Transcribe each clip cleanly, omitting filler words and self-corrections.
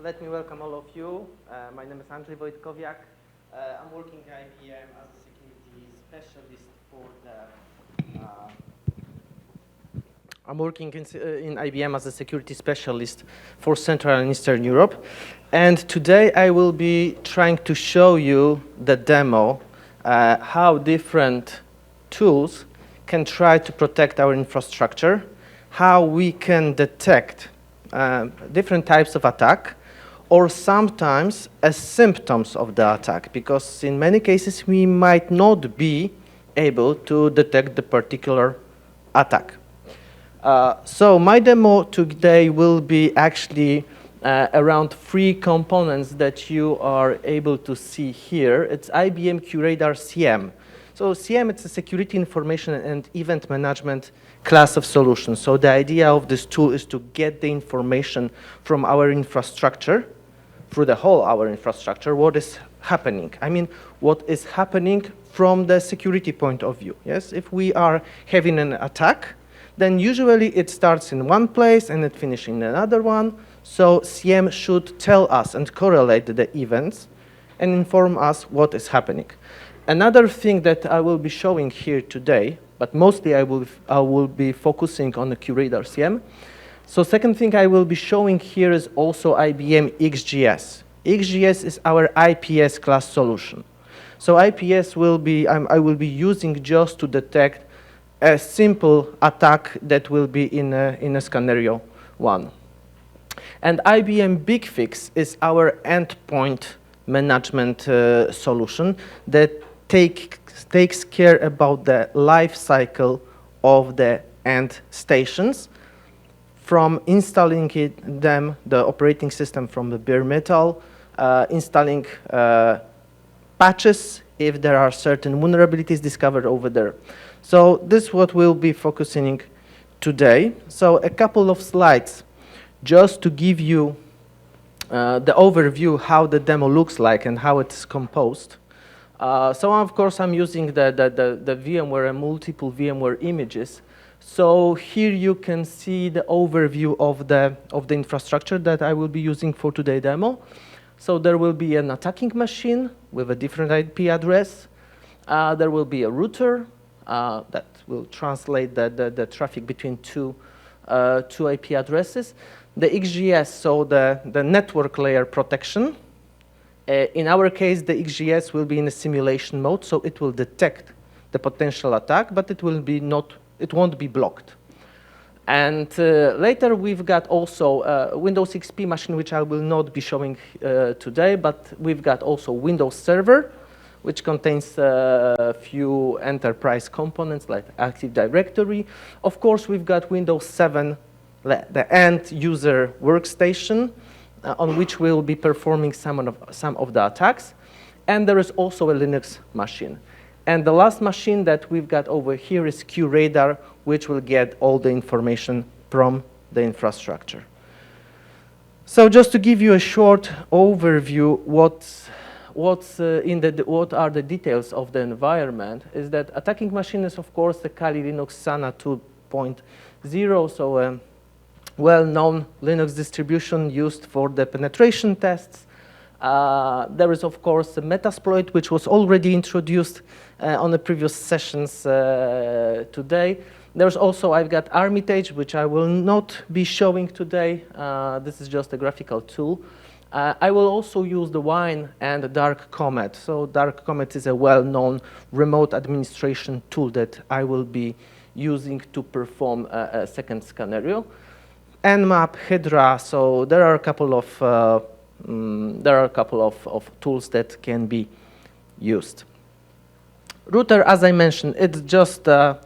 Let me welcome all of you. My name is ANDRZEJ WOJTKOWIAK. I'm working at IBM as a security specialist for the. I'm working in IBM as a security specialist for Central and Eastern Europe, and today I will be trying to show you the demo how different tools can try to protect our infrastructure, how we can detect different types of attack, or sometimes as symptoms of the attack, because in many cases we might not be able to detect the particular attack. So my demo today will be actually around 3 components that you are able to see here. It's IBM Qradar SIEM. So SIEM, it's a security information and event management class of solutions. So the idea of this tool is to get the information from our infrastructure, through the whole our infrastructure, what is happening. I mean, what is happening from the security point of view. Yes, if we are having an attack, then usually it starts in one place and it finishes in another one. So SIEM should tell us and correlate the events and inform us what is happening. Another thing that I will be showing here today, but mostly I will be focusing on the Qradar SIEM. So second thing I will be showing here is also IBM XGS. XGS is our IPS class solution. So IPS will be, I will be using just to detect a simple attack that will be in a scenario 1. And IBM BigFix is our endpoint management solution that takes care about the life cycle of the end stations, from installing the operating system from the bare metal, installing patches if there are certain vulnerabilities discovered over there. So this is what we'll be focusing today. So a couple of slides just to give you the overview how the demo looks like and how it's composed. So of course I'm using the VMware and multiple VMware images. So here you can see the overview of the infrastructure that I will be using for today's demo. So there will be an attacking machine with a different IP address. There will be a router that will translate the traffic between two IP addresses. The XGS, so the network layer protection. In our case, the XGS will be in a simulation mode, so it will detect the potential attack, but it won't be blocked. And later we've got also a Windows XP machine, which I will not be showing today, but we've got also Windows Server, which contains a few enterprise components like Active Directory. Of course, we've got Windows 7, the end user workstation, on which we'll be performing some of the attacks. And there is also a Linux machine. And the last machine that we've got over here is Qradar, which will get all the information from the infrastructure. So just to give you a short overview, what are the details of the environment is that attacking machine is, of course, the Kali Linux SANA 2.0, so a well-known Linux distribution used for the penetration tests. There is, of course, a Metasploit, which was already introduced on the previous sessions today. There's also, I've got Armitage, which I will not be showing today. This is just a graphical tool. I will also use the Wine and the Dark Comet. So Dark Comet is a well-known remote administration tool that I will be using to perform a second scenario. Nmap, Hydra, so there are a couple of tools that can be used. Router, as I mentioned, it's just for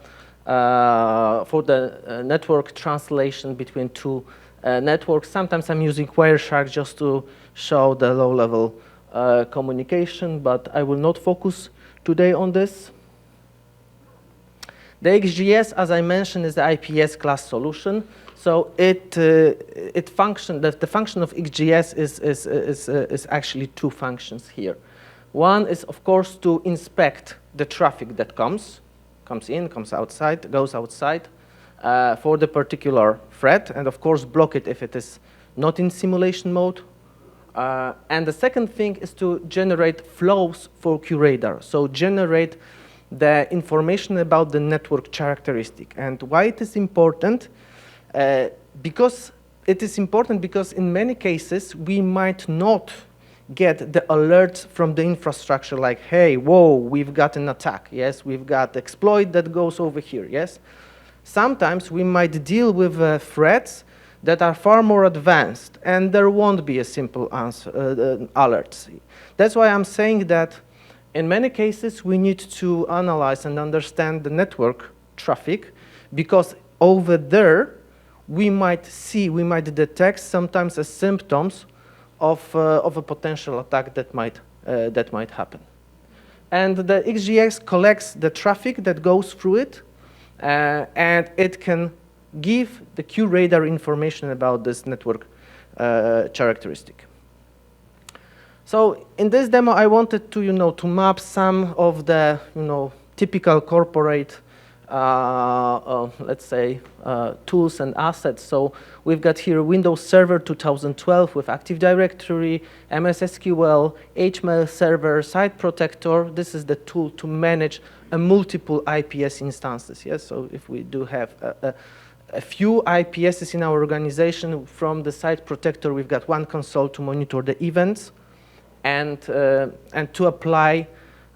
the network translation between two networks. Sometimes I'm using Wireshark just to show the low-level communication, but I will not focus today on this. The XGS, as I mentioned, is the IPS class solution. So the function of XGS is actually 2 functions here. One is, of course, to inspect the traffic that comes in, goes outside, for the particular threat, and of course block it if it is not in simulation mode, And the second thing is to generate flows for QRadar. So generate the information about the network characteristic. And why it is important? Because it is important because in many cases we might not get the alerts from the infrastructure like, hey, whoa, we've got an attack, yes, we've got exploit that goes over here, yes. Sometimes we might deal with threats that are far more advanced, and there won't be a simple answer, alerts. That's why I'm saying that in many cases we need to analyze and understand the network traffic, because over there we might detect sometimes as symptoms of a potential attack that might happen. And the XGS collects the traffic that goes through it, and it can give the QRadar information about this network characteristic. So in this demo, I wanted to, to map some of the, typical corporate, let's say, tools and assets. So we've got here Windows Server 2012 with Active Directory, MS SQL, HTML Server, Site Protector. This is the tool to manage multiple IPS instances. Yes, so if we do have a few IPSs in our organization, from the Site Protector, we've got one console to monitor the events and to apply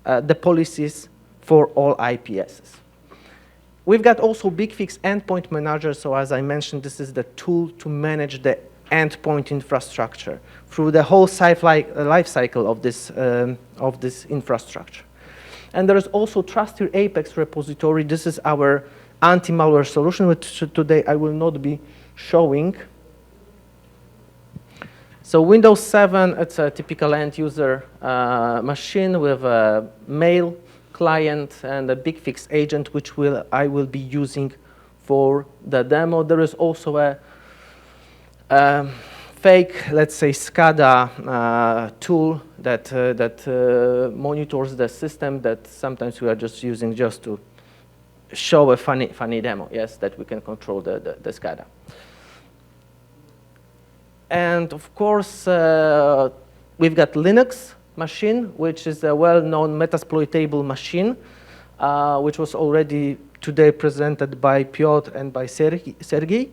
the policies for all IPSs. We've got also BigFix Endpoint Manager. So as I mentioned, this is the tool to manage the endpoint infrastructure through the whole life cycle of this infrastructure. And there is also Trusted Apex repository. This is our anti-malware solution, which today I will not be showing. So Windows 7, it's a typical end-user machine with a mail client and a BigFix agent, which I will be using for the demo. There is also a fake, let's say, SCADA tool that monitors the system that sometimes we are just using just to show a funny demo, yes, that we can control the SCADA. And of course, we've got Linux machine, which is a well-known metasploitable machine, which was already today presented by Piotr and by Sergey.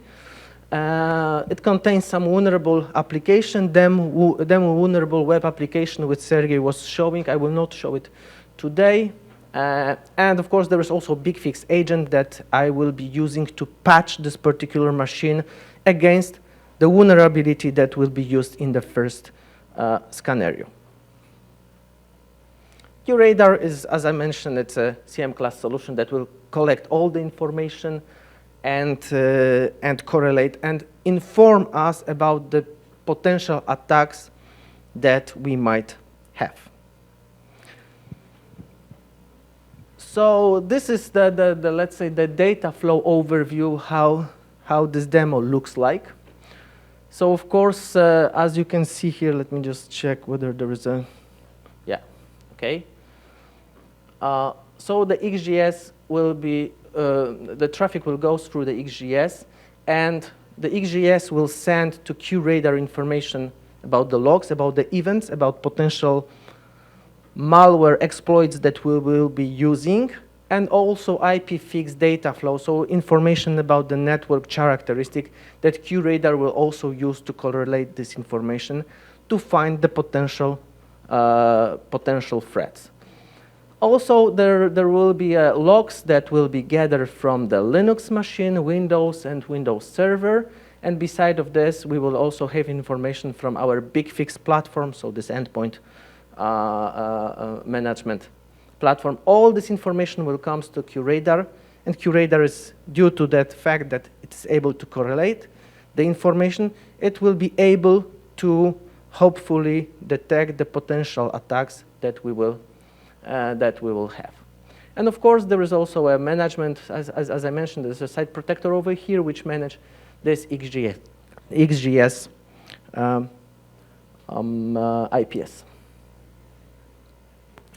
It contains some vulnerable application, demo vulnerable web application, which Sergey was showing. I will not show it today. And of course, there is also BigFix agent that I will be using to patch this particular machine against the vulnerability that will be used in the first scenario. QRadar is, as I mentioned, it's a CM class solution that will collect all the information and correlate and inform us about the potential attacks that we might have. So this is the let's say the data flow overview, how this demo looks like. So of course, as you can see here, let me just check whether there is a, yeah, okay. So the XGS will be, the traffic will go through the XGS, and the XGS will send to QRadar information about the logs, about the events, about potential malware exploits that we will be using, and also IPFix data flow, so information about the network characteristic that QRadar will also use to correlate this information to find the potential threats. Also, there will be logs that will be gathered from the Linux machine, Windows, and Windows Server. And beside of this, we will also have information from our BigFix platform, so this endpoint management platform. All this information will come to QRadar, and QRadar is, due to that fact that it's able to correlate the information, it will be able to hopefully detect the potential attacks that we will have. And of course, there is also a management, as I mentioned, there's a Site Protector over here, which manage this XGS IPS.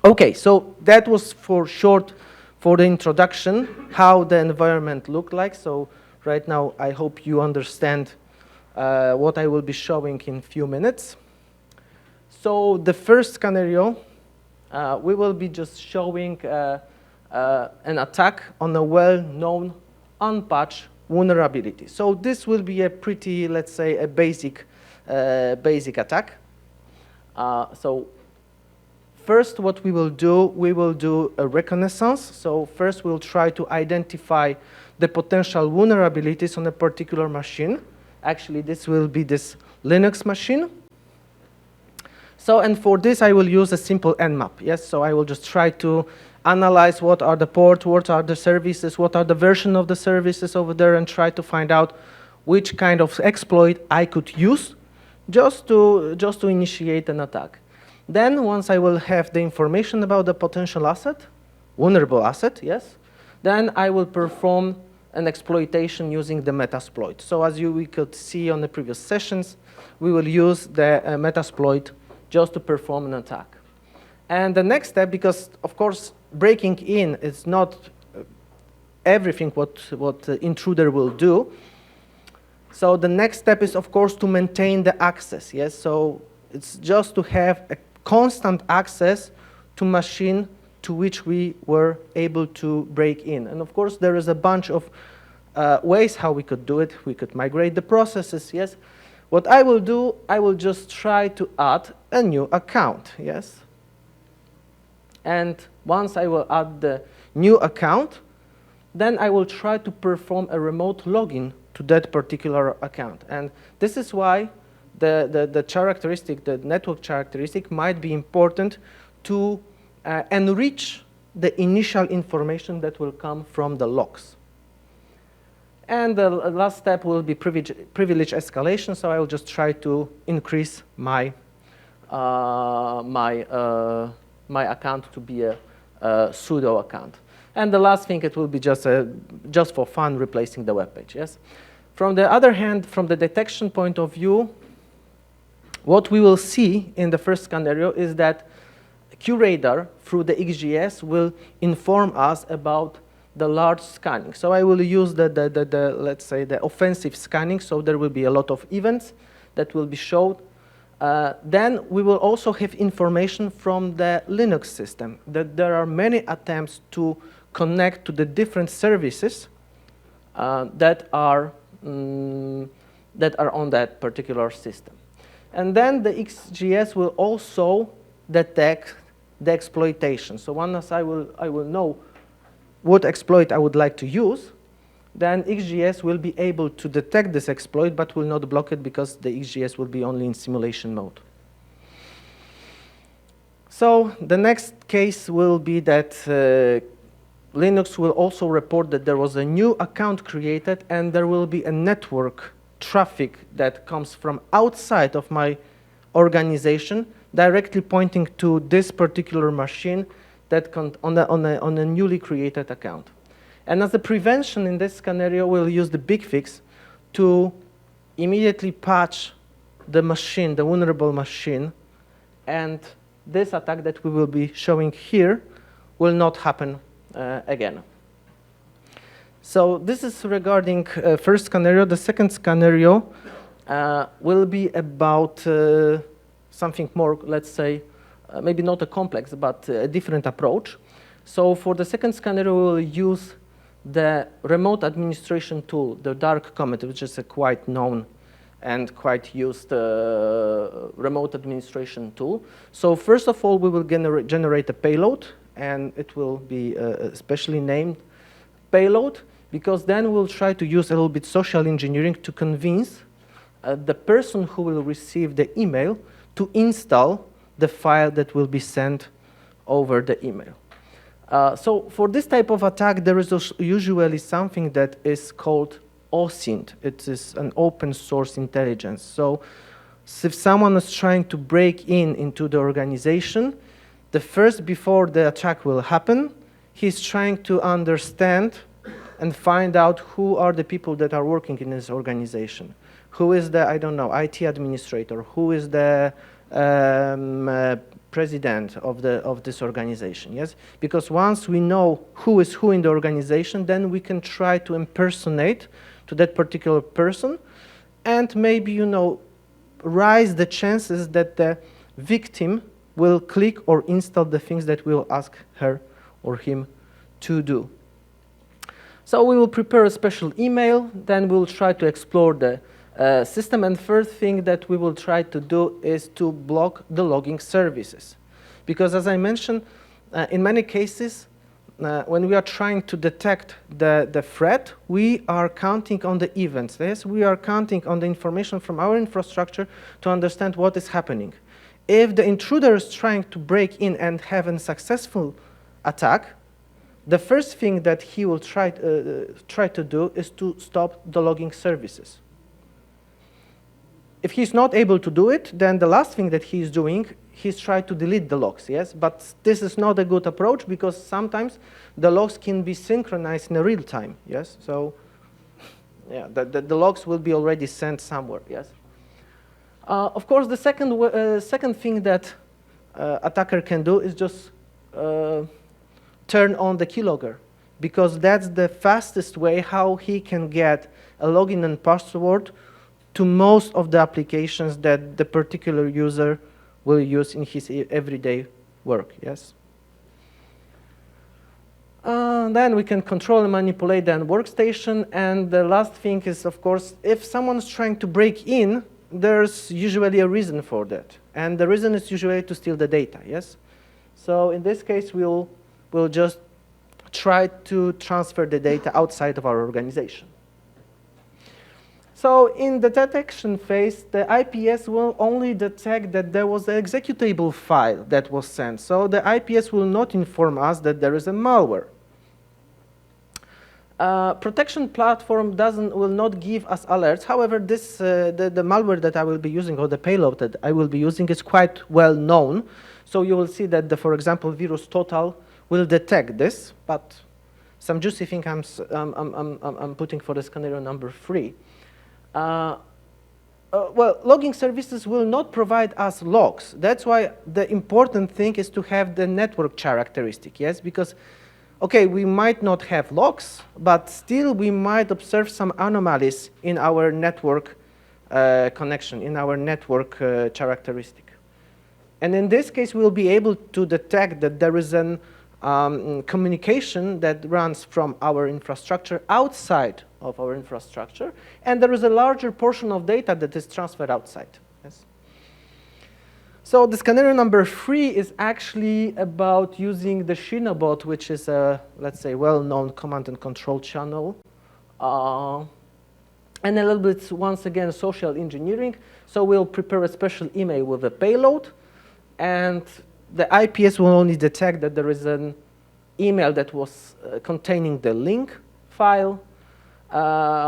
Okay, so that was for the introduction, how the environment looked like. So right now, I hope you understand what I will be showing in a few minutes. So the first scenario, we will be just showing an attack on a well-known unpatched vulnerability. So this will be a pretty, let's say, a basic attack. So first, what we will do a reconnaissance. So first, we'll try to identify the potential vulnerabilities on a particular machine. Actually, this will be this Linux machine. So, and for this, I will use a simple Nmap. Yes, so I will just try to analyze what are the ports, what are the services, what are the version of the services over there, and try to find out which kind of exploit I could use just to initiate an attack. Then, once I will have the information about the potential asset, vulnerable asset, yes, then I will perform an exploitation using the Metasploit. So as we could see on the previous sessions, we will use the Metasploit just to perform an attack. And the next step, because of course breaking in is not everything what the intruder will do. So the next step is of course to maintain the access. Yes, so it's just to have a constant access to machine to which we were able to break in. And of course there is a bunch of ways how we could do it. We could migrate the processes. Yes. What I will do, I will just try to add a new account, yes? And once I will add the new account, then I will try to perform a remote login to that particular account. And this is why the characteristic, the network characteristic might be important to enrich the initial information that will come from the logs. And the last step will be privilege escalation. So I will just try to increase my my account to be a pseudo account. And the last thing, it will be just for fun, replacing the web page. Yes. From the other hand, from the detection point of view, what we will see in the first scenario is that Qradar through the XGS will inform us about the large scanning. So I will use let's say the offensive scanning. So there will be a lot of events that will be showed. Then we will also have information from the Linux system that there are many attempts to connect to the different services that are on that particular system. And then the XGS will also detect the exploitation. So once I will know what exploit I would like to use, then XGS will be able to detect this exploit, but will not block it because the XGS will be only in simulation mode. So the next case will be that Linux will also report that there was a new account created and there will be a network traffic that comes from outside of my organization directly pointing to this particular machine that on a newly created account. And as a prevention in this scenario, we'll use the big fix to immediately patch the machine, the vulnerable machine, and this attack that we will be showing here will not happen again. So this is regarding first scenario. The second scenario will be about something more, let's say, maybe not a complex, but a different approach. So for the second scenario, we will use the remote administration tool, the Dark Comet, which is a quite known and quite used remote administration tool. So first of all, we will generate a payload, and it will be a specially named payload, because then we'll try to use a little bit social engineering to convince the person who will receive the email to install the file that will be sent over the email. So for this type of attack, there is usually something that is called OSINT. It is an open source intelligence. So if someone is trying to break into the organization, before the attack will happen, he's trying to understand and find out who are the people that are working in his organization. Who is the, I don't know, IT administrator? Who is the president of this organization? Yes, because once we know who is who in the organization, then we can try to impersonate to that particular person, and maybe raise the chances that the victim will click or install the things that we'll ask her or him to do. So we will prepare a special email, then we'll try to explore the system, and first thing that we will try to do is to block the logging services. Because as I mentioned, in many cases, when we are trying to detect the threat, we are counting on the events. Yes, we are counting on the information from our infrastructure to understand what is happening. If the intruder is trying to break in and have a successful attack, the first thing that he will try to do is to stop the logging services. If he's not able to do it, then the last thing that he's doing, he's trying to delete the logs, yes? But this is not a good approach because sometimes the logs can be synchronized in real time, yes? So, yeah, the logs will be already sent somewhere, yes? Of course, the second thing that attacker can do is just turn on the keylogger, because that's the fastest way how he can get a login and password to most of the applications that the particular user will use in his everyday work, yes? Then we can control and manipulate the workstation, and the last thing is, of course, if someone's trying to break in, there's usually a reason for that, and the reason is usually to steal the data, yes? So in this case, we'll just try to transfer the data outside of our organization. So in the detection phase, the IPS will only detect that there was an executable file that was sent. So the IPS will not inform us that there is a malware. Protection platform will not give us alerts. However, this, the malware that I will be using, or the payload that I will be using, is quite well known. So you will see that, for example, Virus Total will detect this, but some juicy thing I'm putting for the scenario number 3. Well, logging services will not provide us logs. That's why the important thing is to have the network characteristic, yes? Because, okay, we might not have logs, but still we might observe some anomalies in our network connection, in our network characteristic. And in this case, we'll be able to detect that there is an communication that runs from our infrastructure outside of our infrastructure, and there is a larger portion of data that is transferred outside. Yes. So the scenario number 3 is actually about using the Shinobot, which is a, let's say, well-known command and control channel, and a little bit, once again, social engineering. So we'll prepare a special email with a payload, and the IPS will only detect that there is an email that was containing the link file.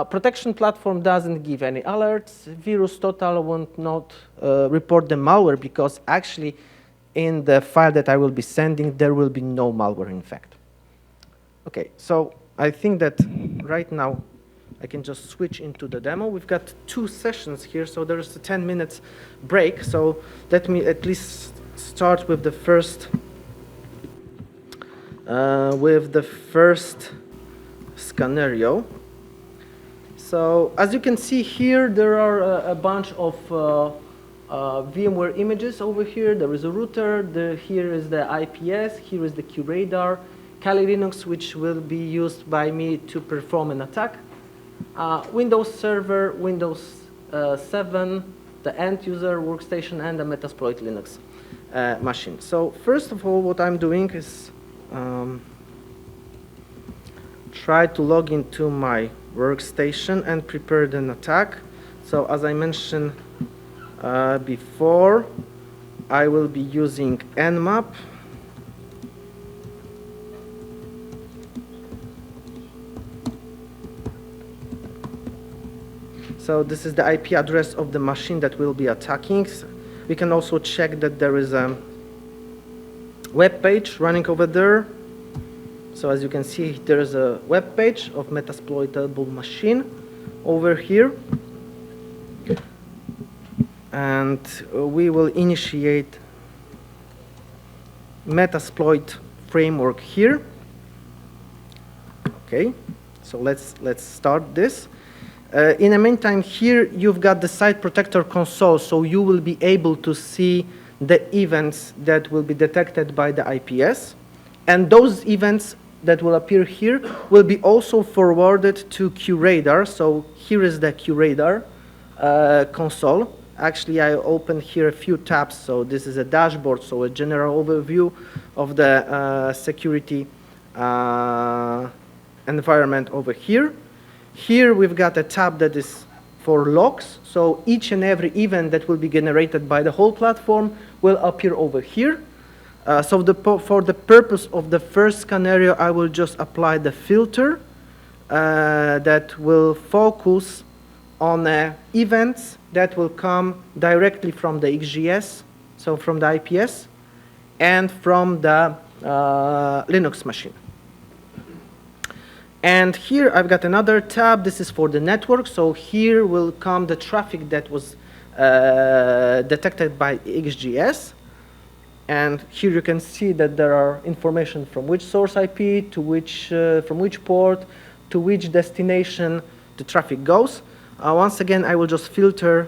Protection platform doesn't give any alerts. Virus Total will not report the malware, because actually in the file that I will be sending, there will be no malware in fact. Okay, so I think that right now I can just switch into the demo. We've got 2 sessions here, so there's a 10 minutes break. So let me at least start with the first scenario. So as you can see here, there are a bunch of VMware images over here. There is a router, here is the IPS, here is the Qradar, Kali Linux, which will be used by me to perform an attack. Windows Server, Windows 7, the end user workstation, and the Metasploit Linux machine. So first of all, what I'm doing is try to log into my workstation and prepare an attack. So as I mentioned before, I will be using nmap. So this is the IP address of the machine that we'll be attacking. We can also check that there is a web page running over there. So as you can see, there is a web page of Metasploitable machine over here. And we will initiate Metasploit framework here. Okay, so let's start this. In the meantime, here you've got the site protector console, so you will be able to see the events that will be detected by the IPS, and those events that will appear here will be also forwarded to Qradar. So here is the Qradar console. Actually, I opened here a few tabs. So this is a dashboard, so a general overview of the security environment over here. Here we've got a tab that is for logs. So each and every event that will be generated by the whole platform will appear over here. So for the purpose of the first scenario, I will just apply the filter that will focus on events that will come directly from the XGS, so from the IPS, and from the Linux machine. And here I've got another tab. This is for the network. So here will come the traffic that was detected by XGS. And here you can see that there are information from which source IP to which, from which port to which destination the traffic goes. Once again, I will just filter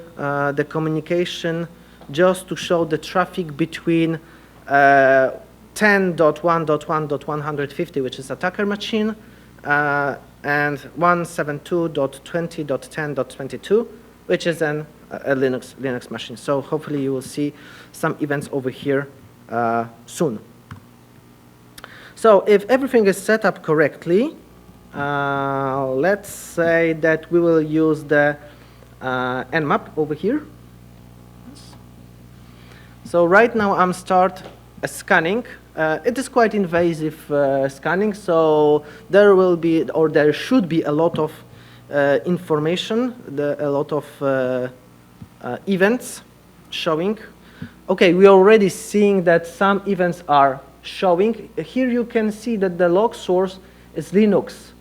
the communication just to show the traffic between 10.1.1.150, which is attacker machine, and 172.20.10.22, which is a Linux machine. So hopefully you will see some events over here soon. So if everything is set up correctly, let's say that we will use the Nmap over here. So right now I'm start scanning. It is quite invasive scanning, so there will be, or there should be, a lot of information, a lot of events showing. Okay, we are already seeing that some events are showing. Here you can see that the log source is Linux.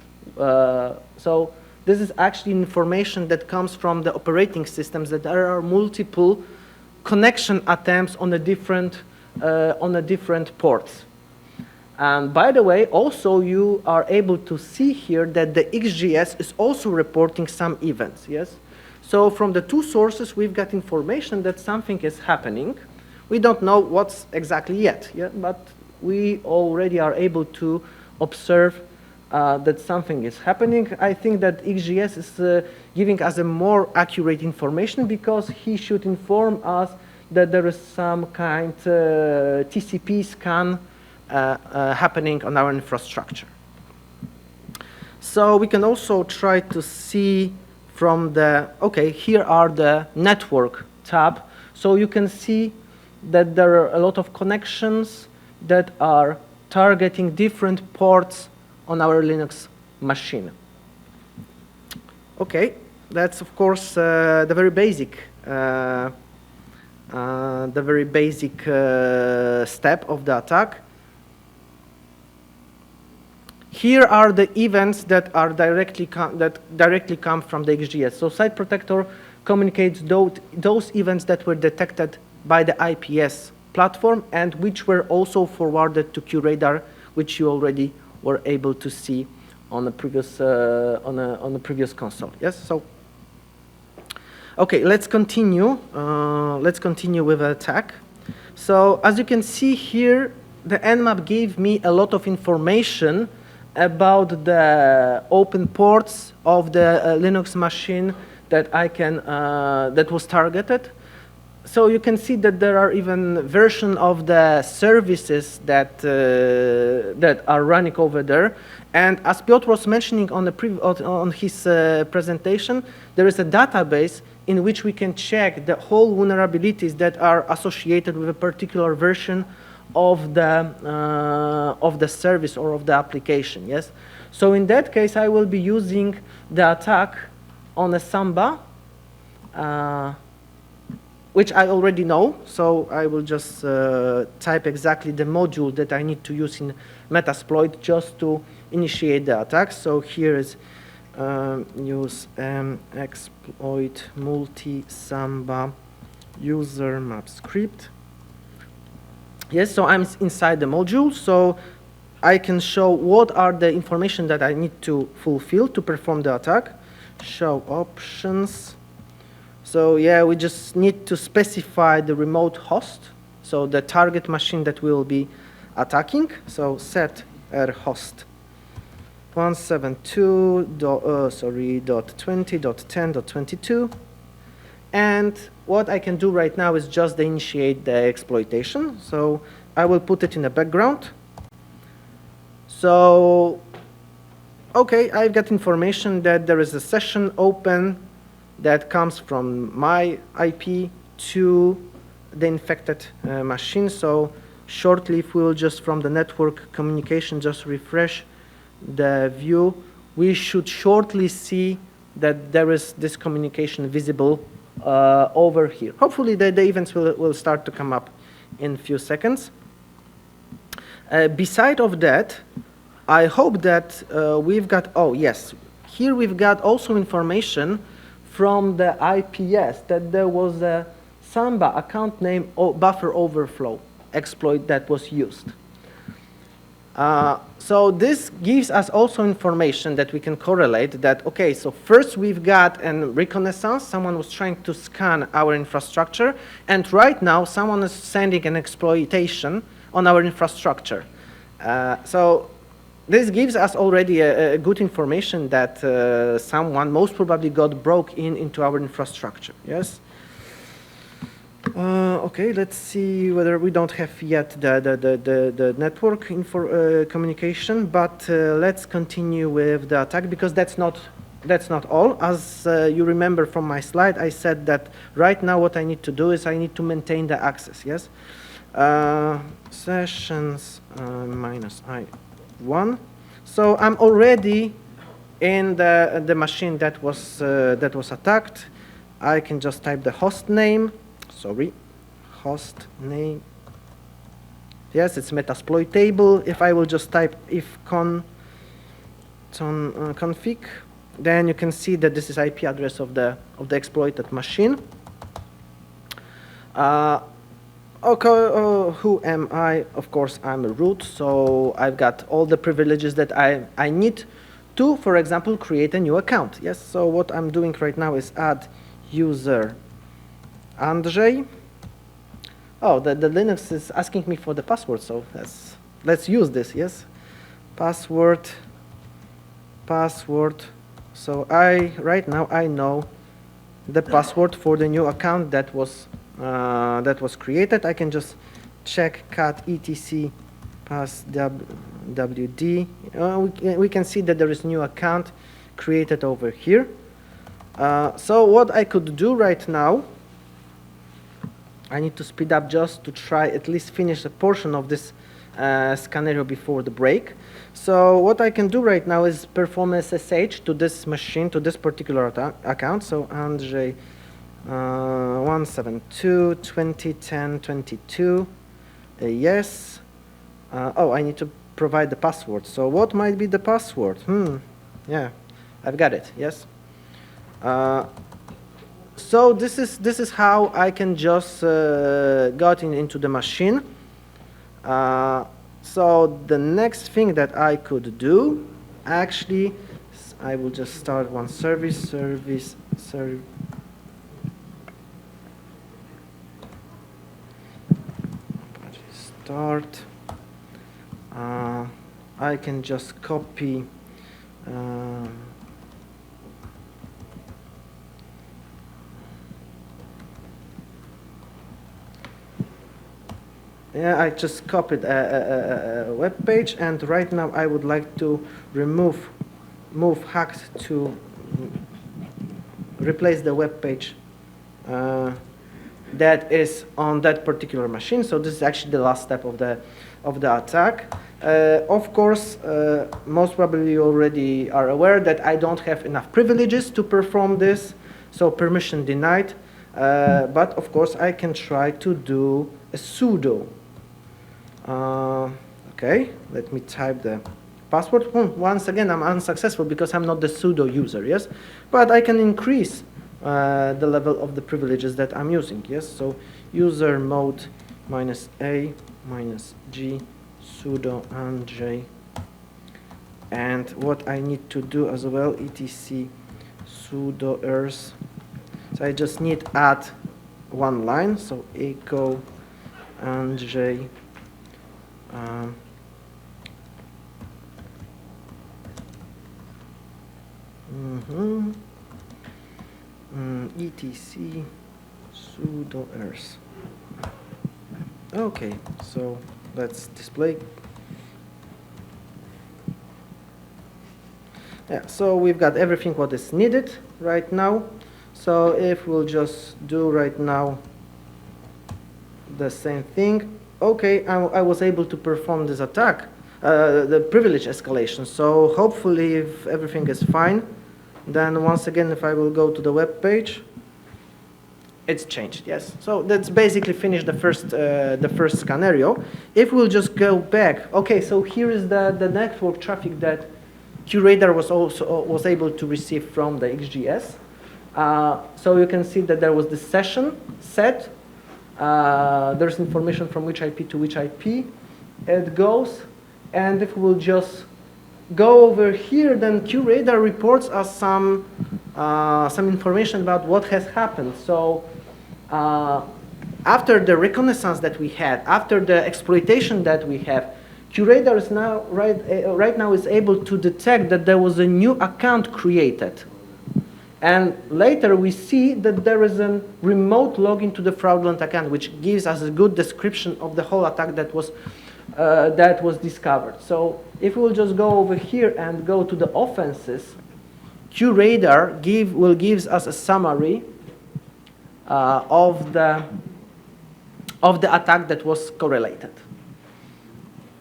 So this is actually information that comes from the operating systems, that there are multiple connection attempts on the different ports. And by the way, also you are able to see here that the XGS is also reporting some events, yes? So from the two sources, we've got information that something is happening. We don't know what's exactly yet, yeah? But we already are able to observe that something is happening. I think that XGS is giving us a more accurate information because he should inform us that there is some kind TCP scan happening on our infrastructure. So we can also try to see from the, okay, here are the network tab. So you can see that there are a lot of connections that are targeting different ports on our Linux machine. Okay, that's of course the very basic step of the attack. Here are the events that are directly come from the XGS. So Site Protector communicates those events that were detected by the IPS platform and which were also forwarded to Qradar, which you already were able to see on the previous on the previous console. Yes. So okay, let's continue. Let's continue with the attack. So as you can see here, the Nmap gave me a lot of information about the open ports of the Linux machine that that was targeted. So you can see that there are even versions of the services that that are running over there. And as Piotr was mentioning on his presentation, there is a database in which we can check the whole vulnerabilities that are associated with a particular version of the service or of the application. Yes. So in that case, I will be using the attack on a Samba, which I already know. So I will just type exactly the module that I need to use in Metasploit just to initiate the attack. So here is use exploit multi-Samba user map script. Yes, so I'm inside the module, so I can show what are the information that I need to fulfill to perform the attack. Show options. So yeah, we just need to specify the remote host. so the target machine that we will be attacking. So set rhost 172.20.10.22, and what I can do right now is just initiate the exploitation. So I will put it in the background. So okay, I've got information that there is a session open that comes from my IP to the infected machine. So shortly, if we will just from the network communication just refresh the view, we should shortly see that there is this communication visible over here. Hopefully the events will start to come up in a few seconds. Beside of that, I hope that we've got, oh yes, here we've got also information from the IPS that there was a Samba account name buffer overflow exploit that was used. So this gives us also information that we can correlate that, okay, so first we've got a reconnaissance, someone was trying to scan our infrastructure, and right now someone is sending an exploitation on our infrastructure. So this gives us already a good information that someone most probably got broke into our infrastructure, yes? Okay, let's see whether we don't have yet the network communication, but let's continue with the attack, because that's not all. As you remember from my slide, I said that right now what I need to do is I need to maintain the access, yes? Sessions minus I1. So I'm already in the machine that was attacked. I can just type the host name. Sorry, host name. Yes, it's metasploitable. If I will just type if config, then you can see that this is IP address of the exploited machine. Okay, who am I? Of course, I'm a root, so I've got all the privileges that I need to, for example, create a new account. Yes, so what I'm doing right now is add user ANDRZEJ. Oh, the Linux is asking me for the password, so let's use this, yes? Password. So right now I know the password for the new account that was created. I can just check cat etc pass wd. We can see that there is new account created over here. So what I could do right now, I need to speed up just to try at least finish a portion of this scenario before the break. So what I can do right now is perform SSH to this machine, to this particular account. So ANDRZEJ 172.20.10.22. Yes. Oh, I need to provide the password. So what might be the password? Yeah, I've got it. Yes. So this is how I can just got into the machine. So the next thing that I could do, actually, I will just start one service. Start. I can just copy. Yeah, I just copied a web page, and right now I would like to move hacked to replace the web page that is on that particular machine. So this is actually the last step of the attack. Of course, most probably you already are aware that I don't have enough privileges to perform this, so permission denied. But of course, I can try to do a sudo. Okay, let me type the password. Once again, I'm unsuccessful because I'm not the sudo user, yes? But I can increase the level of the privileges that I'm using, yes? So user mode -a -g sudo ANDRZEJ. And what I need to do as well, etc sudo ers. So I just need add one line, so echo ANDRZEJ etc sudo ers. Okay, so let's display. Yeah, so we've got everything what is needed right now. So if we'll just do right now the same thing, okay, I was able to perform this attack, the privilege escalation. So hopefully if everything is fine, then once again, if I will go to the web page, it's changed, yes. So that's basically finished the first scenario. If we'll just go back, okay, so here is the network traffic that Qradar was able to receive from the XGS. So you can see that there was the session set. There's information from which IP to which IP it goes. And if we'll just go over here, then Qradar reports us some information about what has happened. So after the reconnaissance that we had, after the exploitation that we have, Qradar is now right now is able to detect that there was a new account created. And later we see that there is a remote login to the fraudulent account, which gives us a good description of the whole attack that was discovered. So if we will just go over here and go to the offenses, Qradar will gives us a summary of the attack that was correlated.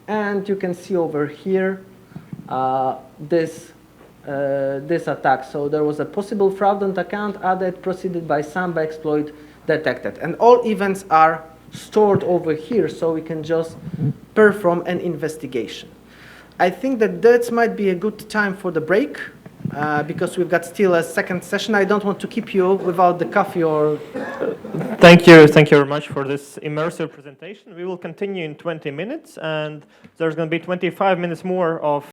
And you can see over here this attack. So there was a possible fraudulent account added, proceeded by Samba exploit detected. And all events are stored over here, so we can just perform an investigation. I think that might be a good time for the break, because we've got still a second session. I don't want to keep you without the coffee or... Thank you very much for this immersive presentation. We will continue in 20 minutes, and there's going to be 25 minutes more of